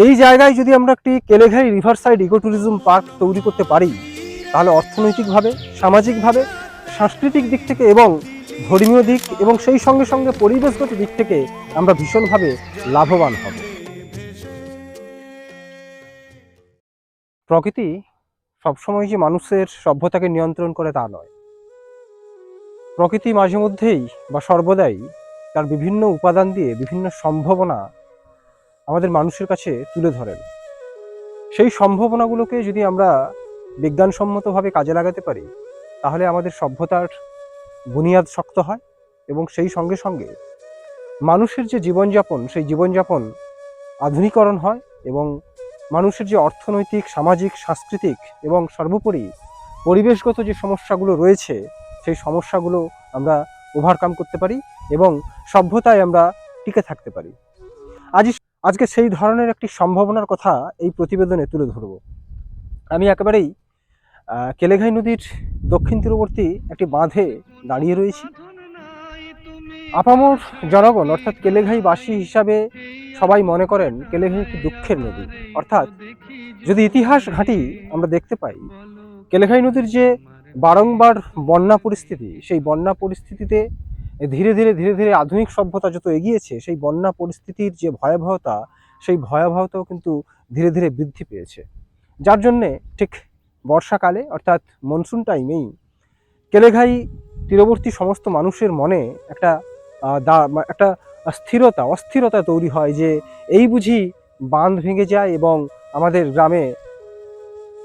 এই জায়গায় যদি আমরা একটি Keleghai river side eco tourism park তৈরি করতে পারি, তাহলে অর্থনৈতিকভাবে, সামাজিকভাবে, সাংস্কৃতিক দিক থেকে এবং ধর্মীয় দিক এবং সেই সঙ্গে সঙ্গে পরিবেশগত দিক থেকে আমরা ভীষণভাবে লাভবান হব। প্রকৃতি সবসময় যে মানুষের সভ্যতাকে নিয়ন্ত্রণ করে তা নয়। প্রকৃতি মাঝে মধ্যেই বা সর্বদাই তার বিভিন্ন উপাদান দিয়ে বিভিন্ন সম্ভাবনা আমাদের মানুষের কাছে তুলে ধরেন। সেই সম্ভাবনাগুলোকে যদি আমরা বিজ্ঞানসম্মতভাবে কাজে লাগাতে পারি, তাহলে আমাদের সভ্যতার বুনিয়াদ শক্ত হয় এবং সেই সঙ্গে সঙ্গে মানুষের যে জীবনযাপন, সেই জীবনযাপন আধুনিকরণ হয় এবং মানুষের যে অর্থনৈতিক, সামাজিক, সাংস্কৃতিক এবং সর্বোপরি পরিবেশগত যে সমস্যাগুলো রয়েছে, সেই সমস্যাগুলো আমরা ওভারকাম করতে পারি এবং সভ্যতায় আমরা টিকে থাকতে পারি। আজকে সেই ধরনের একটি সম্ভাবনার কথা এই প্রতিবেদনে তুলে ধরব। আমি একেবারেই কেলেঘাই নদীর দক্ষিণ তীরবর্তী একটি বাঁধে দাঁড়িয়ে রয়েছি। আপামর জনগণ অর্থাৎ কেলেঘাইবাসী হিসাবে সবাই মনে করেন কেলেঘাই একটি দুঃখের নদী। অর্থাৎ যদি ইতিহাস ঘাঁটি আমরা দেখতে পাই, কেলেঘাই নদীর যে বারংবার বন্যা পরিস্থিতি, সেই বন্যা পরিস্থিতিতে ধীরে ধীরে আধুনিক সভ্যতা যত এগিয়েছে, সেই বন্যা পরিস্থিতির যে ভয়াবহতা, সেই ভয়াবহতাও কিন্তু ধীরে ধীরে বৃদ্ধি পেয়েছে। যার জন্যে ঠিক বর্ষাকালে অর্থাৎ মনসুন টাইমেই কেলেঘাই তীরবর্তী সমস্ত মানুষের মনে একটা একটা অস্থিরতা তৈরি হয় যে এই বুঝি বাঁধ ভেঙে যায় এবং আমাদের গ্রামে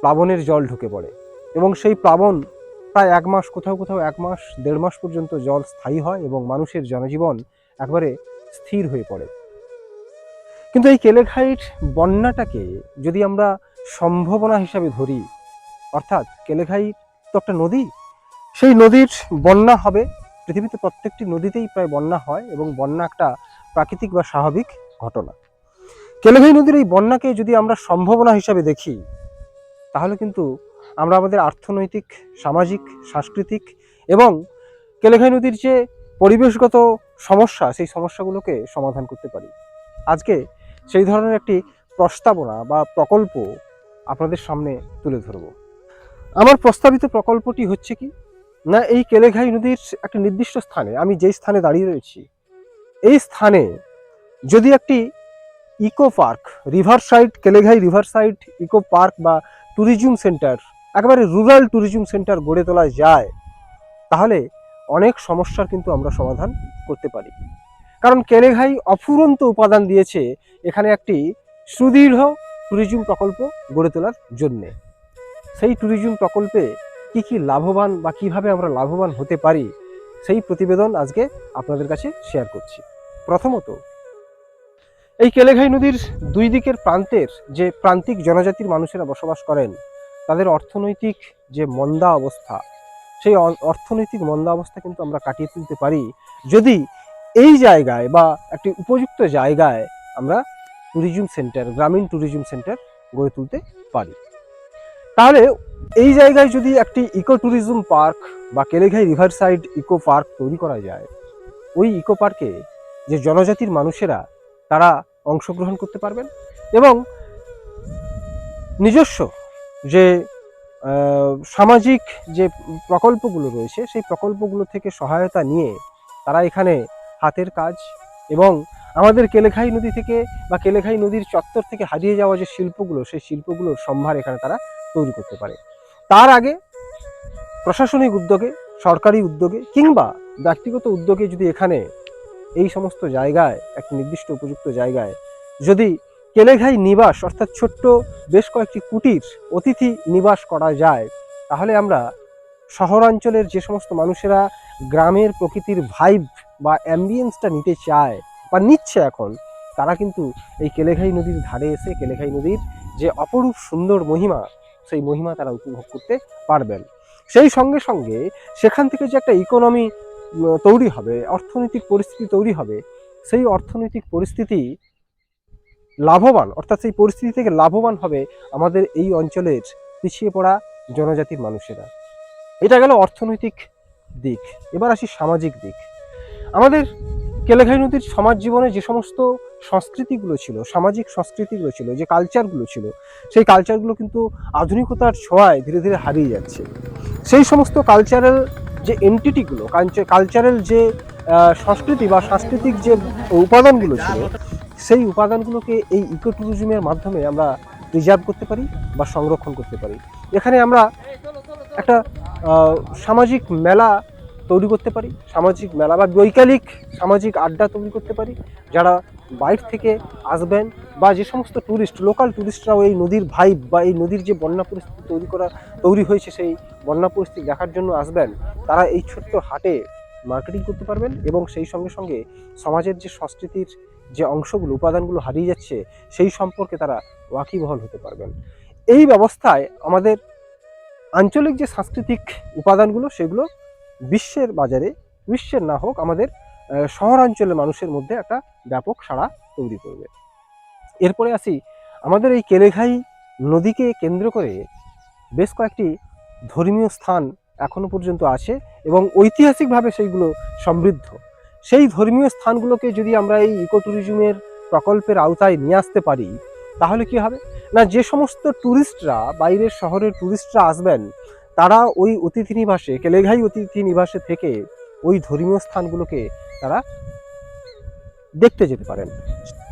প্লাবনের জল ঢুকে পড়ে এবং সেই প্লাবন প্রায় 1 মাস, কোথাও কোথাও 1 মাস 1.5 মাস পর্যন্ত জল স্থায়ী হয় এবং মানুষের জনজীবন একবারে স্থির হয়ে পড়ে। কিন্তু এই কেলেঘাইর বন্যাটাকে যদি আমরা সম্ভাবনা হিসাবে ধরি, অর্থাৎ কেলেঘাই তো একটা নদী, সেই নদীর বন্যা হবে। পৃথিবীতে প্রত্যেকটি নদীতেই প্রায় বন্যা হয় এবং বন্যা একটা প্রাকৃতিক বা স্বাভাবিক ঘটনা। কেলেঘাই নদীর এই বন্যাকে যদি আমরা সম্ভাবনা হিসাবে দেখি, তাহলে কিন্তু আমরা আমাদের অর্থনৈতিক, সামাজিক, সাংস্কৃতিক এবং কেলেঘাই নদীর যে পরিবেশগত সমস্যা, সেই সমস্যাগুলোকে সমাধান করতে পারি। আজকে সেই ধরনের একটি প্রস্তাবনা বা প্রকল্প আপনাদের সামনে তুলে ধরব। আমার প্রস্তাবিত প্রকল্পটি হচ্ছে কি না, এই কেলেঘাই নদীর একটা নির্দিষ্ট স্থানে, আমি যেই স্থানে দাঁড়িয়ে রয়েছি, এই স্থানে যদি একটি eco park, river side, Keleghai river side eco park বা ট্যুরিজম সেন্টার, একেবারে রুরাল ট্যুরিজম সেন্টার গড়ে তোলা যায়, তাহলে অনেক সমস্যার কিন্তু আমরা সমাধান করতে পারি। কারণ কেলেঘাই অফুরন্ত উপাদান দিয়েছে এখানে একটি সুদৃঢ় ট্যুরিজম প্রকল্প গড়ে তোলার জন্যে। সেই ট্যুরিজম প্রকল্পে কি কি লাভবান বা কিভাবে আমরা লাভবান হতে পারি, সেই প্রতিবেদন আজকে আপনাদের কাছে শেয়ার করছি। প্রথমত, এই কেলেঘাই নদীর দুই দিকের প্রান্তের যে প্রান্তিক জনজাতির মানুষেরা বসবাস করেন, তাদের অর্থনৈতিক যে মন্দা অবস্থা, সেই অর্থনৈতিক মন্দা অবস্থা কিন্তু আমরা কাটিয়ে তুলতে পারি যদি এই জায়গায় বা একটি উপযুক্ত জায়গায় আমরা ট্যুরিজম সেন্টার, গ্রামীণ ট্যুরিজম সেন্টার গড়ে তুলতে পারি। তাহলে এই জায়গায় যদি একটি ইকো ট্যুরিজম পার্ক বা Keleghai river side eco park তৈরি করা যায়, ওই ইকো পার্কে যে জনজাতির মানুষেরা তারা অংশগ্রহণ করতে পারবেন এবং নিজস্ব যে সামাজিক যে প্রকল্পগুলো রয়েছে, সেই প্রকল্পগুলো থেকে সহায়তা নিয়ে তারা এখানে হাতের কাজ এবং আমাদের কেলেঘাই নদী থেকে বা কেলেঘাই নদীর চত্বর থেকে হারিয়ে যাওয়া যে শিল্পগুলো, সেই শিল্পগুলোর সম্ভার এখানে তারা তৈরি করতে পারে। তার আগে প্রশাসনিক উদ্যোগে, সরকারি উদ্যোগে কিংবা ব্যক্তিগত উদ্যোগে যদি এখানে এই সমস্ত জায়গায়, একটি নির্দিষ্ট উপযুক্ত জায়গায় যদি কেলেঘাই নিবাস অর্থাৎ ছোট্ট বেশ কয়েকটি কুটির অতিথি নিবাস করা যায়, তাহলে আমরা শহরাঞ্চলের যে সমস্ত মানুষেরা গ্রামের প্রকৃতির ভাইব বা অ্যাম্বিয়েন্সটা নিতে চায় বা নিচ্ছে এখন, তারা কিন্তু এই কেলেঘাই নদীর ধারে এসে কেলেঘাই নদীর যে অপরূপ সুন্দর মহিমা, সেই মহিমা তারা উপভোগ করতে পারবেন। সেই সঙ্গে সঙ্গে সেখান থেকে যে একটা ইকোনমি তৈরি হবে, অর্থনৈতিক পরিস্থিতি তৈরি হবে, সেই অর্থনৈতিক পরিস্থিতি লাভবান, অর্থাৎ সেই পরিস্থিতি থেকে লাভবান হবে আমাদের এই অঞ্চলের পিছিয়ে পড়া জনজাতির মানুষেরা। এটা গেল অর্থনৈতিক দিক। এবার আসি সামাজিক দিক। আমাদের কেলেঘাই নদীর সমাজ জীবনে যে সমস্ত সংস্কৃতিগুলো ছিল, সামাজিক সংস্কৃতিগুলো ছিল, যে কালচারগুলো ছিল, সেই কালচারগুলো কিন্তু আধুনিকতার ছোঁয়ায় ধীরে ধীরে হারিয়ে যাচ্ছে। সেই সমস্ত কালচারাল যে এন্টিটিগুলো, কালচারাল যে সংস্কৃতি বা সাংস্কৃতিক যে উপাদানগুলো ছিল, সেই উপাদানগুলোকে এই ইকো ট্যুরিজমের মাধ্যমে আমরা প্রিজার্ভ করতে পারি বা সংরক্ষণ করতে পারি। এখানে আমরা একটা সামাজিক মেলা তৈরি করতে পারি, সামাজিক মেলা বা বৈকালিক সামাজিক আড্ডা তৈরি করতে পারি। যারা বাইরে থেকে আসবেন বা যে সমস্ত ট্যুরিস্ট, লোকাল ট্যুরিস্টরাও এই নদীর ভাইব বা এই নদীর যে বন্যা পরিস্থিতি তৈরি হয়েছে সেই বন্যা পরিস্থিতি দেখার জন্য আসবেন, তারা এই ছোট্ট হাটে মার্কেটিং করতে পারবেন এবং সেই সঙ্গে সঙ্গে সমাজের যে সংস্কৃতির যে অংশগুলো, উপাদানগুলো হারিয়ে যাচ্ছে, সেই সম্পর্কে তারা ওয়াকিবহাল হতে পারবেন। এই ব্যবস্থায় আমাদের আঞ্চলিক যে সাংস্কৃতিক উপাদানগুলো, সেগুলো বিশ্বের বাজারে, বিশ্বের না হোক আমাদের শহরাঞ্চলের মানুষের মধ্যে একটা ব্যাপক সাড়া তৈরি করবে। এরপরে আসি, আমাদের এই কেলেঘাই নদীকে কেন্দ্র করে বেশ কয়েকটি ধর্মীয় স্থান এখনো পর্যন্ত আছে এবং ঐতিহাসিকভাবে সেইগুলো সমৃদ্ধ। সেই ধর্মীয় স্থানগুলোকে যদি আমরা এই ইকো ট্যুরিজমের প্রকল্পের আওতায় নিয়ে আসতে পারি, তাহলে কি হবে না, যে সমস্ত ট্যুরিস্টরা, বাইরের শহরের ট্যুরিস্টরা আসবেন, তারা ওই অতিথি নিবাসে, কেলেঘাই অতিথি নিবাসে থেকে ওই ধর্মীয় স্থানগুলোকে তারা দেখতে যেতে পারেন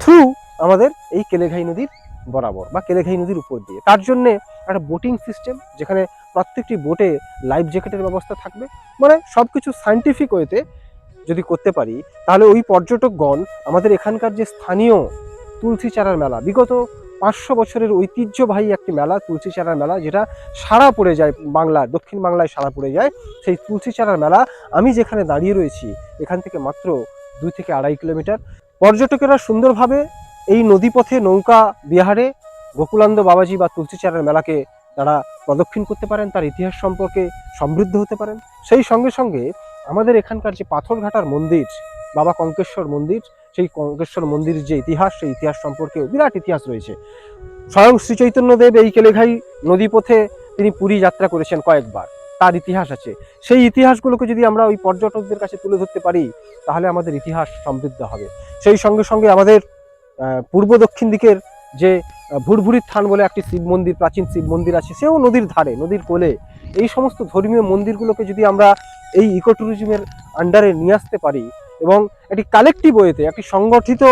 থ্রু আমাদের এই কেলেঘাই নদীর বরাবর বা কেলেঘাই নদীর উপর দিয়ে। তার জন্য একটা বোটিং সিস্টেম, যেখানে প্রত্যেকটি বোটে লাইফ জ্যাকেটের ব্যবস্থা থাকবে, মানে সব কিছু সায়েন্টিফিক ওয়েতে যদি করতে পারি, তাহলে ওই পর্যটকগণ আমাদের এখানকার যে স্থানীয় তুলসী চারার মেলা, বিগত 500 বছরের ঐতিহ্যবাহী একটি মেলা, তুলসী চারার মেলা, যেটা সারা পড়ে যায় বাংলার, দক্ষিণ বাংলায় সারা পড়ে যায়, সেই তুলসী চারার মেলা আমি যেখানে দাঁড়িয়ে রয়েছি এখান থেকে মাত্র 2 থেকে 2.5 কিলোমিটার। পর্যটকেরা সুন্দরভাবে এই নদীপথে নৌকা বিহারে গোকুলানন্দ বাবাজি বা তুলসী চারার মেলাকে তারা প্রদক্ষিণ করতে পারেন, তার ইতিহাস সম্পর্কে সমৃদ্ধ হতে পারেন। সেই সঙ্গে সঙ্গে আমাদের এখানকার যে পাথরঘাটার মন্দির, বাবা কঙ্কেশ্বর মন্দির, সেই কঙ্কেশ্বর মন্দিরের যে ইতিহাস, সেই ইতিহাস সম্পর্কেও বিরাট ইতিহাস রয়েছে। স্বয়ং শ্রী চৈতন্যদেব এই কেলেঘাই নদীপথে তিনি পুরী যাত্রা করেছেন কয়েকবার, তার ইতিহাস আছে। সেই ইতিহাসগুলোকে যদি আমরা ওই পর্যটকদের কাছে তুলে ধরতে পারি, তাহলে আমাদের ইতিহাস সমৃদ্ধ হবে। সেই সঙ্গে সঙ্গে আমাদের পূর্ব দক্ষিণ দিকের যে ভুরভুরির থান বলে একটি শিব মন্দির, প্রাচীন শিব মন্দির আছে, সেও নদীর ধারে, নদীর কোলে। এই সমস্ত ধর্মীয় মন্দিরগুলোকে যদি আমরা এই ইকো ট্যুরিজমের আন্ডারে নিয়ে আসতে পারি এবং একটি কালেকটিভ ওয়েতে, একটি সংগঠিত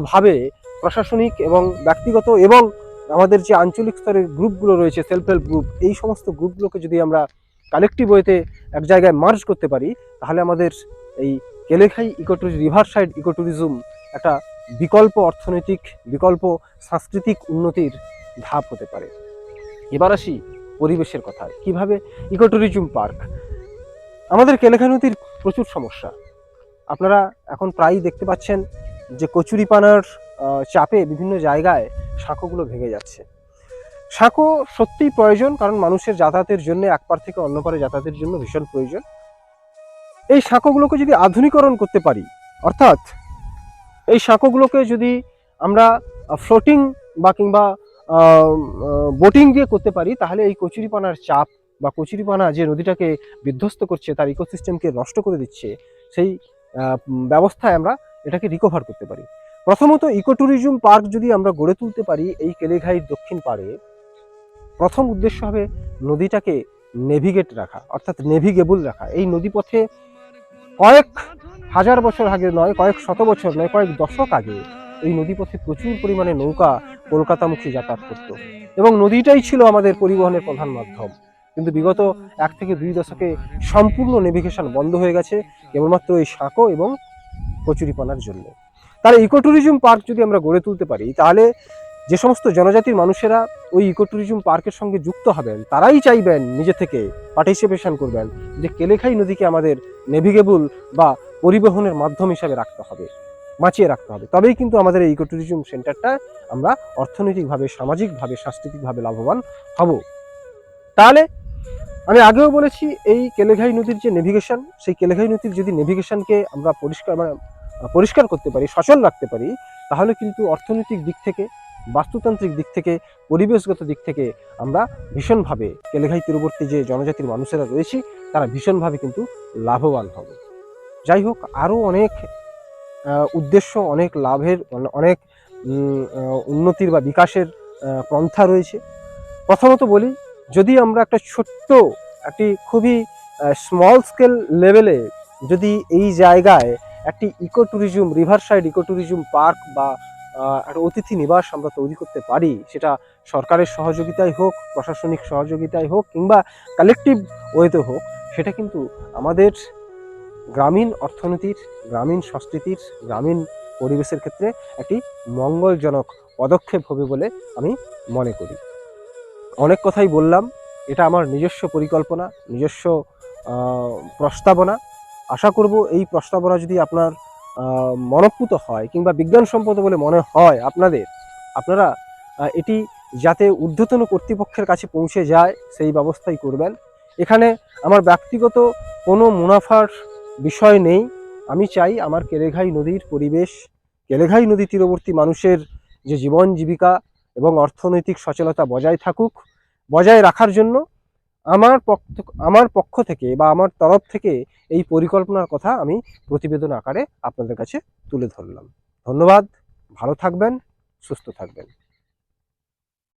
ভাবে প্রশাসনিক এবং ব্যক্তিগত এবং আমাদের যে আঞ্চলিক স্তরের গ্রুপগুলো রয়েছে, সেলফ হেল্প গ্রুপ, এই সমস্ত গ্রুপগুলোকে যদি আমরা কালেকটিভ ওয়েতে এক জায়গায় মার্জ করতে পারি, তাহলে আমাদের এই Keleghai river side eco tourism একটা বিকল্প অর্থনৈতিক, বিকল্প সাংস্কৃতিক উন্নতির ধাপ হতে পারে। এবার আসি পরিবেশের কথায়। কিভাবে ইকো ট্যুরিজম পার্ক, আমাদের কেলেঘাই নদীর প্রচুর সমস্যা। আপনারা এখন প্রায়ই দেখতে পাচ্ছেন যে কচুরিপানার চাপে বিভিন্ন জায়গায় সাঁকোগুলো ভেঙে যাচ্ছে। সাঁকো সত্যিই প্রয়োজন, কারণ মানুষের যাতায়াতের জন্য, এক পার থেকে অন্য পারে যাতায়াতের জন্য ভীষণ প্রয়োজন। এই সাঁকোগুলোকে যদি আধুনিকরণ করতে পারি, অর্থাৎ এই সাঁকোগুলোকে যদি আমরা ফ্লোটিং বা কিংবা বোটিং দিয়ে করতে পারি, তাহলে এই কচুরিপানার চাপ বা কচুরিপানা যে নদীটাকে বিধ্বস্ত করছে, তার ইকোসিস্টেমকে নষ্ট করে দিচ্ছে, সেই ব্যবস্থায় আমরা এটাকে রিকভার করতে পারি। প্রথমত ইকো ট্যুরিজম পার্ক যদি আমরা গড়ে তুলতে পারি এই কেলেঘাইয়ের দক্ষিণ পাড়ে, প্রথম উদ্দেশ্য হবে নদীটাকে নেভিগেট রাখা, অর্থাৎ নেভিগেবল রাখা। এই নদীপথে কয়েক হাজার বছর আগে নয়, কয়েক শত বছর নয়, কয়েক দশক আগে এই নদীপথে প্রচুর পরিমাণে নৌকা কলকাতামুখী যাতায়াত করত এবং নদীটাই ছিল আমাদের পরিবহনের প্রধান মাধ্যম। কিন্তু বিগত 1 থেকে 2 দশকে সম্পূর্ণ নেভিগেশন বন্ধ হয়ে গেছে, কেবলমাত্র এই সাঁকো এবং কচুরিপানার জন্য। তাহলে ইকো ট্যুরিজম পার্ক যদি আমরা গড়ে তুলতে পারি, তাহলে যে সমস্ত জনজাতির মানুষেরা ওই ইকো ট্যুরিজম পার্কের সঙ্গে যুক্ত হবেন, তারাই চাইবেন, নিজে থেকে পার্টিসিপেশন করবেন যে কেলেঘাই নদীকে আমাদের নেভিগেবল বা পরিবহনের মাধ্যম হিসাবে রাখতে হবে, বাঁচিয়ে রাখতে হবে। তবেই কিন্তু আমাদের এই ইকো ট্যুরিজম সেন্টারটা আমরা অর্থনৈতিকভাবে, সামাজিকভাবে, সাংস্কৃতিকভাবে লাভবান হব। তাহলে আমি আগেও বলেছি, এই কেলেঘাই নদীর যে নেভিগেশন, সেই কেলেঘাই নদীর যদি নেভিগেশনকে আমরা পরিষ্কার করতে পারি, সচল রাখতে পারি, তাহলে কিন্তু অর্থনৈতিক দিক থেকে, বাস্তুতান্ত্রিক দিক থেকে, পরিবেশগত দিক থেকে আমরা ভীষণভাবে, কেলেঘাই তীরবর্তী যে জনজাতির মানুষেরা রয়েছে, তারা ভীষণভাবে কিন্তু লাভবান হবে। যাই হোক, আরও অনেক উদ্দেশ্য, অনেক লাভের, অনেক উন্নতির বা বিকাশের পন্থা রয়েছে। প্রথমত বলি, যদি আমরা একটা ছোট্ট, একটি খুবই স্মল স্কেল লেভেলে যদি এই জায়গায় একটি eco tourism, river side eco tourism park বা একটা অতিথি নিবাস আমরা তৈরি করতে পারি, সেটা সরকারের সহযোগিতায় হোক, প্রশাসনিক সহযোগিতায় হোক, কিংবা কালেকটিভ ওয়েতে হোক, সেটা কিন্তু আমাদের গ্রামীণ অর্থনীতির, গ্রামীণ সংস্কৃতির, গ্রামীণ পরিবেশের ক্ষেত্রে একটি মঙ্গলজনক পদক্ষেপ হবে বলে আমি মনে করি। অনেক কথাই বললাম, এটা আমার নিজস্ব পরিকল্পনা, নিজস্ব প্রস্তাবনা। আশা করব এই প্রস্তাবনা যদি আপনার মনঃপূত হয় কিংবা বিজ্ঞানসম্মত বলে মনে হয় আপনাদের, আপনারা এটি যাতে ঊর্ধ্বতন কর্তৃপক্ষের কাছে পৌঁছে যায় সেই ব্যবস্থাই করবেন। এখানে আমার ব্যক্তিগত কোনো মুনাফার বিষয় নেই। আমি চাই আমার কেলেঘাই নদীর পরিবেশ, কেলেঘাই নদী তীরবর্তী মানুষের যে জীবন জীবিকা এবং অর্থনৈতিক সচলতা বজায় থাকুক। বজায় রাখার জন্য আমার পক্ষ থেকে বা আমার তরফ থেকে এই পরিকল্পনার কথা আমি প্রতিবেদন আকারে আপনাদের কাছে তুলে ধরলাম। ধন্যবাদ। ভালো থাকবেন, সুস্থ থাকবেন।